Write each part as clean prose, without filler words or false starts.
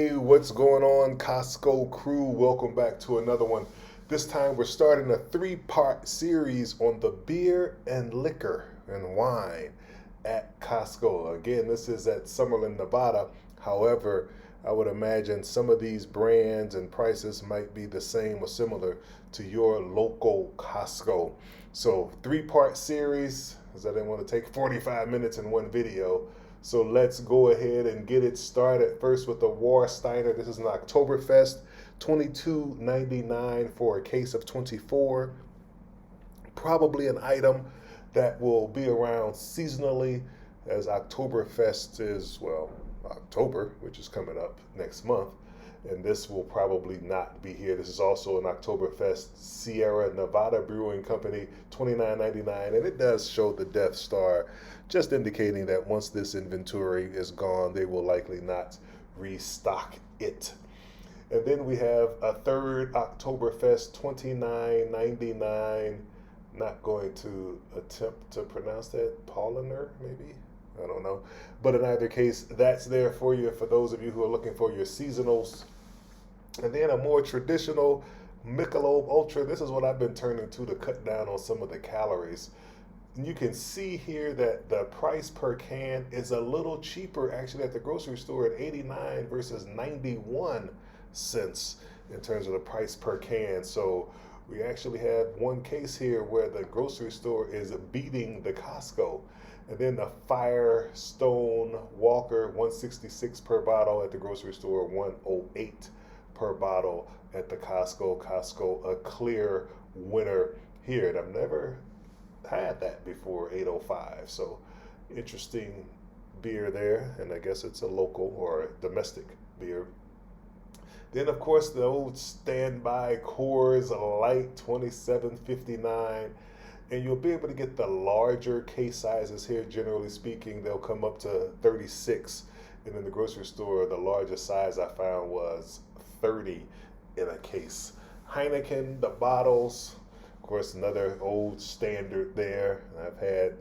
Hey, what's going on, Costco crew? Welcome back to another one. This time we're starting a three-part series on the beer and liquor and wine at Costco. Again, this is at Summerlin, Nevada. However, I would imagine some of these brands and prices might be the same or similar to your local Costco. So, three-part series, because I didn't want to take 45 minutes in one video. So let's go ahead and get it started. First with the Warsteiner. This is an Oktoberfest, $22.99 for a case of 24. Probably an item that will be around seasonally, as Oktoberfest is, well, October, which is coming up next month. And this will probably not be here. This is also an Oktoberfest Sierra Nevada Brewing Company, $29.99, and it does show the Death Star, just indicating that once this inventory is gone, they will likely not restock it. And then we have a third Oktoberfest, $29.99. Not going to attempt to pronounce that. Paulaner, maybe? I don't know. But in either case, that's there for you for those of you who are looking for your seasonals. And then a more traditional Michelob Ultra. This is what I've been turning to cut down on some of the calories. And you can see here that the price per can is a little cheaper actually at the grocery store at 89 versus 91 cents in terms of the price per can. So we actually have one case here where the grocery store is beating the Costco. And then the Firestone Walker, 166 per bottle at the grocery store, 108 per bottle at the Costco. Costco, a clear winner here. And I've never had that before, 805. So interesting beer there. And I guess it's a local or domestic beer. Then, of course, the old standby Coors Light, 27.59, and you'll be able to get the larger case sizes here. Generally speaking, they'll come up to 36, and in the grocery store, the largest size I found was 30 in a case. Heineken, the bottles, of course, another old standard there. I've had,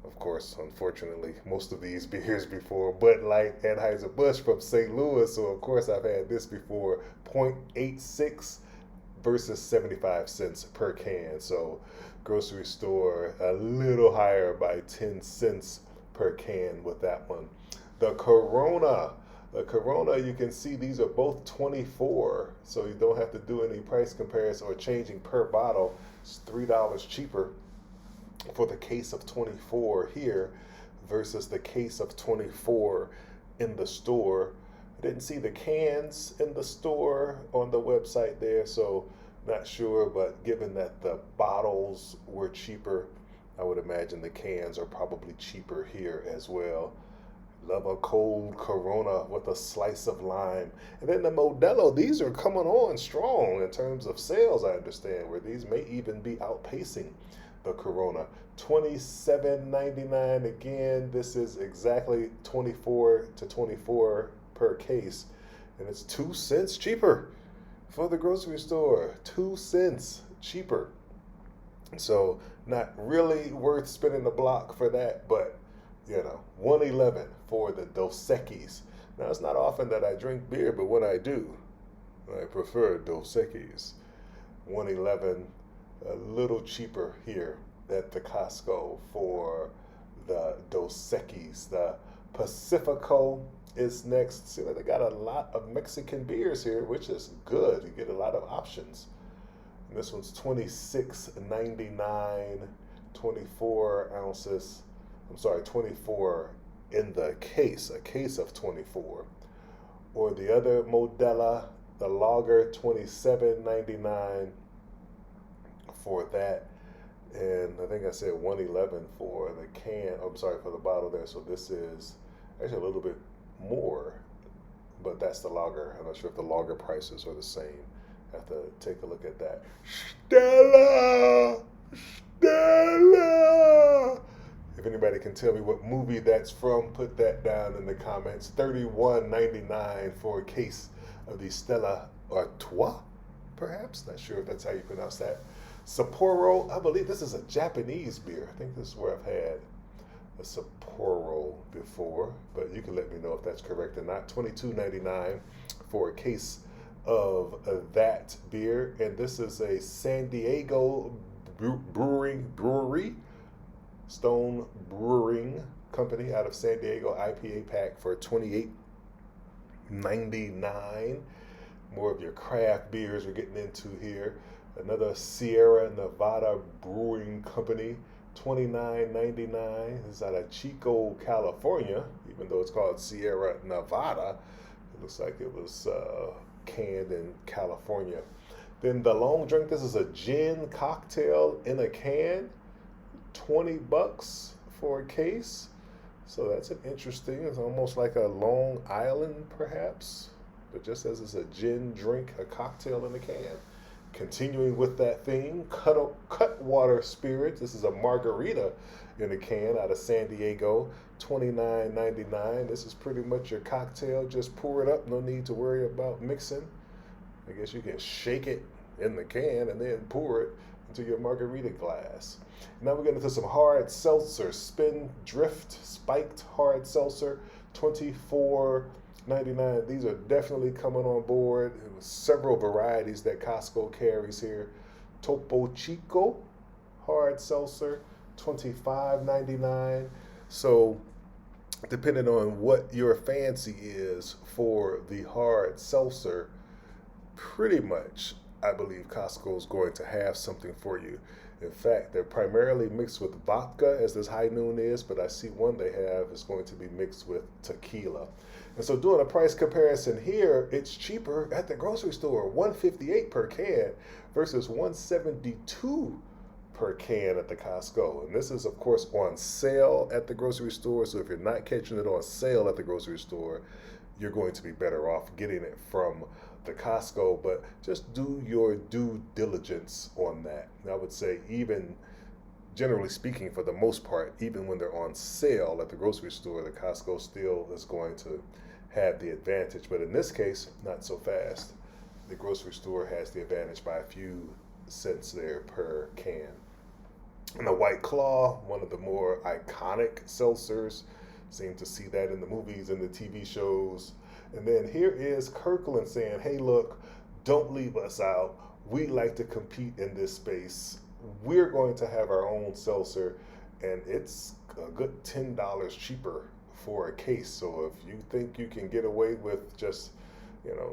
of course, unfortunately, most of these beers before. Bud Light, Anheuser-Busch from St. Louis. So, of course, I've had this before. 0.86 versus 75 cents per can. So, grocery store a little higher by 10 cents per can with that one. The Corona. The Corona, you can see these are both 24. So, you don't have to do any price comparison or changing per bottle. It's $3 cheaper for the case of 24 here versus the case of 24 in the store. I didn't see the cans in the store on the website there, so not sure, but given that the bottles were cheaper, I would imagine the cans are probably cheaper here as well. Love a cold Corona with a slice of lime. And then the Modelo, these are coming on strong in terms of sales, I understand, where these may even be outpacing the Corona. $27.99 again. This is exactly 24 to 24 per case, and it's 2 cents cheaper for the grocery store. 2 cents cheaper. So not really worth spending the block for that, but 111 for the Dos Equis. Now it's not often that I drink beer, but when I do, I prefer Dos Equis. 111, a little cheaper here at the Costco for the Dos Equis. The Pacifico is next. See, they got a lot of Mexican beers here, which is good. You get a lot of options. And this one's $26.99, 24 ounces. I'm sorry, 24 in the case, a case of 24. Or the other Modella, the lager, $27.99 for that. And I think I said 111 for the can. I'm sorry, for the bottle there. So this is actually a little bit more, but that's the lager. I'm not sure if the lager prices are the same. I have to take a look at that. Stella! Stella! If anybody can tell me what movie that's from, put that down in the comments. $31.99 for a case of the Stella Artois, perhaps? Not sure if that's how you pronounce that. Sapporo, I believe this is a Japanese beer. I think this is where I've had a Sapporo before, but you can let me know if that's correct or not. $22.99 for a case of that beer. And this is a San Diego brewery, Stone Brewing Company out of San Diego, IPA pack for $28.99. More of your craft beers we're getting into here. Another Sierra Nevada Brewing Company, $29.99. This is out of Chico, California, even though it's called Sierra Nevada. It looks like it was canned in California. Then the long drink, this is a gin cocktail in a can, $20 for a case. So that's an interesting, it's almost like a Long Island perhaps, but just as it's a gin drink, a cocktail in a can. Continuing with that theme, Cutwater Spirits. This is a margarita in a can out of San Diego, $29.99. This is pretty much your cocktail. Just pour it up. No need to worry about mixing. I guess you can shake it in the can and then pour it into your margarita glass. Now we're getting into some hard seltzer. Spindrift Spiked Hard Seltzer, $24.99. These are definitely coming on board. There was several varieties that Costco carries here. Topo Chico Hard Seltzer, $25.99. So depending on what your fancy is for the hard seltzer, pretty much I believe Costco is going to have something for you. In fact, they're primarily mixed with vodka, as this High Noon is, but I see one they have is going to be mixed with tequila. And so doing a price comparison here, it's cheaper at the grocery store, $158 per can versus $172 per can at the Costco. And this is, of course, on sale at the grocery store. So if you're not catching it on sale at the grocery store, you're going to be better off getting it from the Costco, but just do your due diligence on that. And I would say, even generally speaking, for the most part, even when they're on sale at the grocery store, the Costco still is going to have the advantage. But in this case, not so fast. The grocery store has the advantage by a few cents there per can. And the White Claw, one of the more iconic seltzers, seem to see that in the movies and the TV shows. And then here is Kirkland saying, hey, look, don't leave us out. We like to compete in this space. We're going to have our own seltzer, and it's a good $10 cheaper for a case. So if you think you can get away with just,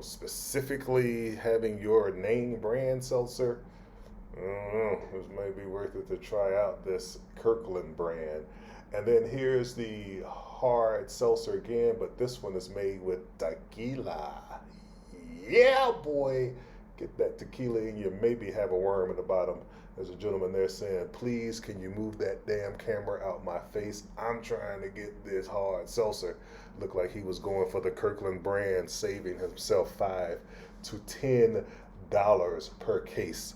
specifically having your name brand seltzer, I don't know, it may be worth it to try out this Kirkland brand. And then here's the hard seltzer again, but this one is made with tequila. Yeah, boy. Get that tequila in you, maybe have a worm in the bottom. There's a gentleman there saying, please, can you move that damn camera out my face? I'm trying to get this hard seltzer. Looked like he was going for the Kirkland brand, saving himself $5 to $10 per case.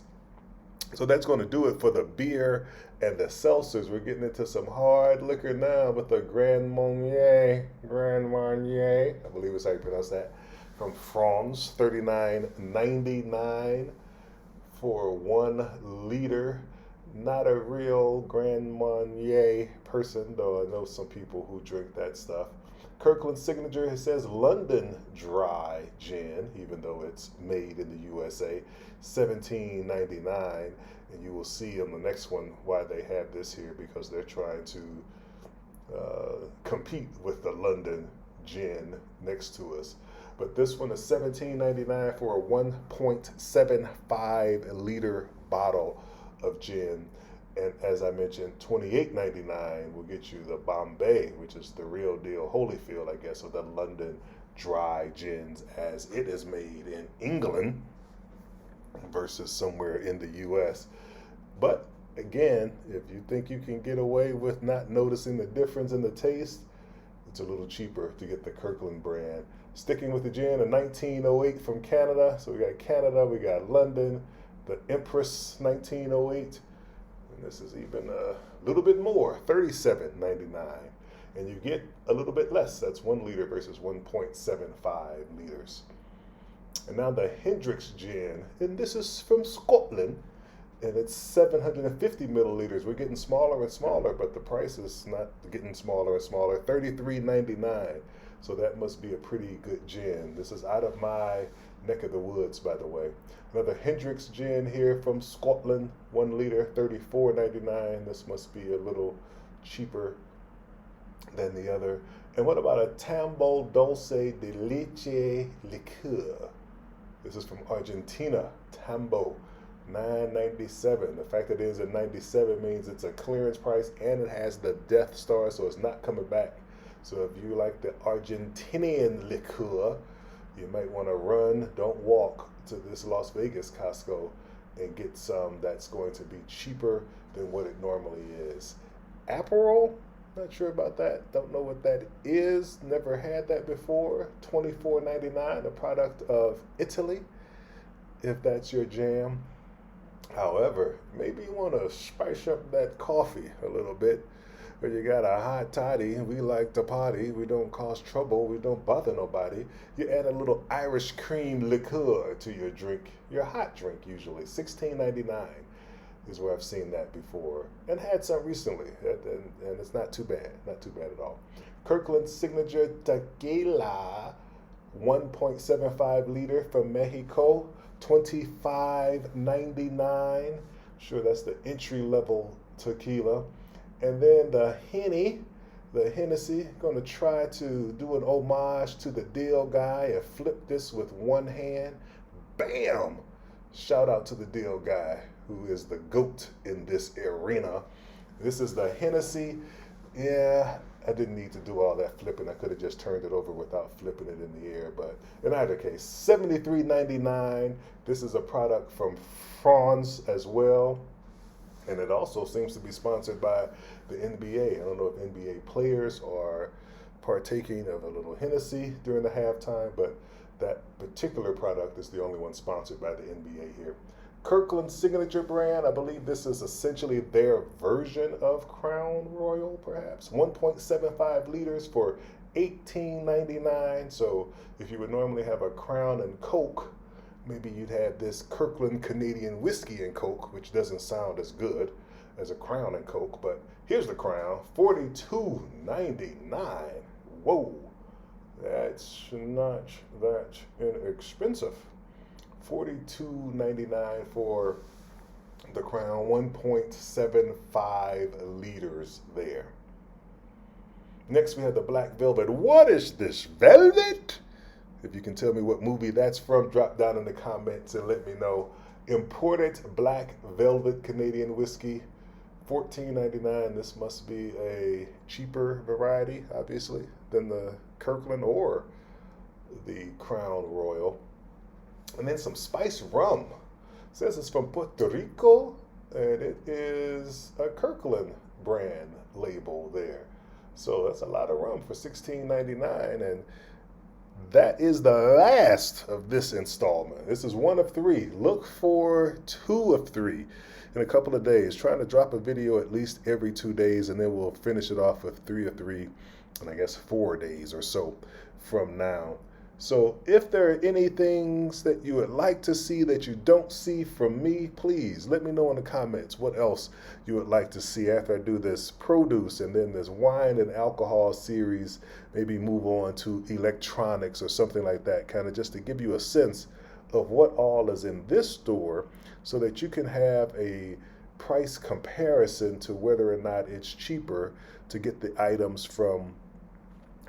So that's going to do it for the beer and the seltzers. We're getting into some hard liquor now with the Grand Marnier, I believe is how you pronounce that, from France, $39.99 for 1 liter. Not a real Grand Marnier person, though I know some people who drink that stuff. Kirkland signature, it says London Dry Gin, even though it's made in the USA, $17.99. And you will see on the next one why they have this here, because they're trying to compete with the London Gin next to us. But this one is $17.99 for a 1.75 liter bottle of gin. And as I mentioned, $28.99 will get you the Bombay, which is the real deal, Holyfield, I guess, of the London Dry Gins as it is made in England versus somewhere in the U.S. But again, if you think you can get away with not noticing the difference in the taste, it's a little cheaper to get the Kirkland brand. Sticking with the gin, a 1908 from Canada. So we got Canada, we got London, the Empress 1908. And this is even a little bit more, $37.99. And you get a little bit less. That's 1 liter versus 1.75 liters. And now the Hendrick's gin, and this is from Scotland, and it's 750 milliliters. We're getting smaller and smaller, but the price is not getting smaller and smaller. $33.99 So that must be a pretty good gin. This is out of my neck of the woods, by the way. Another Hendrick's gin here from Scotland, 1 liter, $34.99. This must be a little cheaper than the other. And what about a Tambo Dulce de Leche liqueur? This is from Argentina, Tambo, $9.97. The fact that it is at 97 means it's a clearance price, and it has the Death Star, so it's not coming back. So if you like the Argentinian liqueur, you might want to run, don't walk, to this Las Vegas Costco and get some that's going to be cheaper than what it normally is. Aperol, not sure about that. Don't know what that is. Never had that before. $24.99, a product of Italy, if that's your jam. However, maybe you want to spice up that coffee a little bit. Or you got a hot toddy, we like to party, we don't cause trouble, we don't bother nobody. You add a little Irish cream liqueur to your drink, your hot drink usually. $16.99 is where I've seen that before. And had some recently, and it's not too bad at all. Kirkland's Signature Tequila, 1.75 liter from Mexico, $25.99. Sure, that's the entry level tequila. And then the Hennessy, going to try to do an homage to the deal guy and flip this with one hand. Bam! Shout out to the deal guy, who is the GOAT in this arena. This is the Hennessy. Yeah, I didn't need to do all that flipping. I could have just turned it over without flipping it in the air. But in either case, $73.99. This is a product from France as well. And it also seems to be sponsored by the NBA. I don't know if NBA players are partaking of a little Hennessy during the halftime, but that particular product is the only one sponsored by the NBA here. Kirkland's Signature brand, I believe this is essentially their version of Crown Royal, perhaps. 1.75 liters for $18.99. So if you would normally have a Crown and Coke, maybe you'd have this Kirkland Canadian Whiskey and Coke, which doesn't sound as good as a Crown and Coke, but here's the Crown, $42.99. Whoa, that's not that inexpensive. $42.99 for the Crown, 1.75 liters there. Next we have the Black Velvet. What is this, velvet? If you can tell me what movie that's from, drop down in the comments and let me know. Imported Black Velvet Canadian whiskey, $14.99. This must be a cheaper variety, obviously, than the Kirkland or the Crown Royal. And then some spiced rum. It says it's from Puerto Rico, and it is a Kirkland brand label there. So that's a lot of rum for $16.99. And that is the last of this installment. This is 1 of 3. Look for 2 of 3 in a couple of days. Trying to drop a video at least every 2 days, and then we'll finish it off with 3 of 3 in, I guess, 4 days or so from now. So if there are any things that you would like to see that you don't see from me, please let me know in the comments what else you would like to see after I do this produce and then this wine and alcohol series. Maybe move on to electronics or something like that, kind of just to give you a sense of what all is in this store so that you can have a price comparison to whether or not it's cheaper to get the items from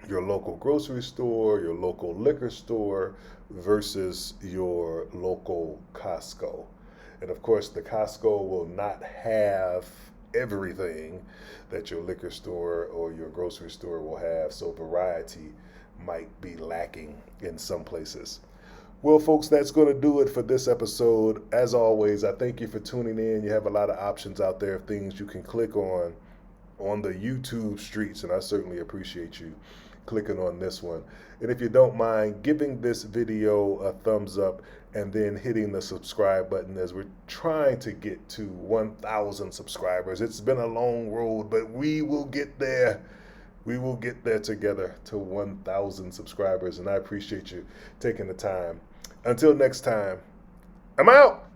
your local grocery store, your local liquor store versus your local Costco. And of course, the Costco will not have everything that your liquor store or your grocery store will have, so variety might be lacking in some places. Well, folks, that's going to do it for this episode. As always, I thank you for tuning in. You have a lot of options out there of things you can click on the YouTube streets, and I certainly appreciate you clicking on this one. And if you don't mind giving this video a thumbs up and then hitting the subscribe button, as we're trying to get to 1,000 subscribers. It's been a long road, but we will get there. We will get there together to 1,000 subscribers, and I appreciate you taking the time. Until next time, I'm out.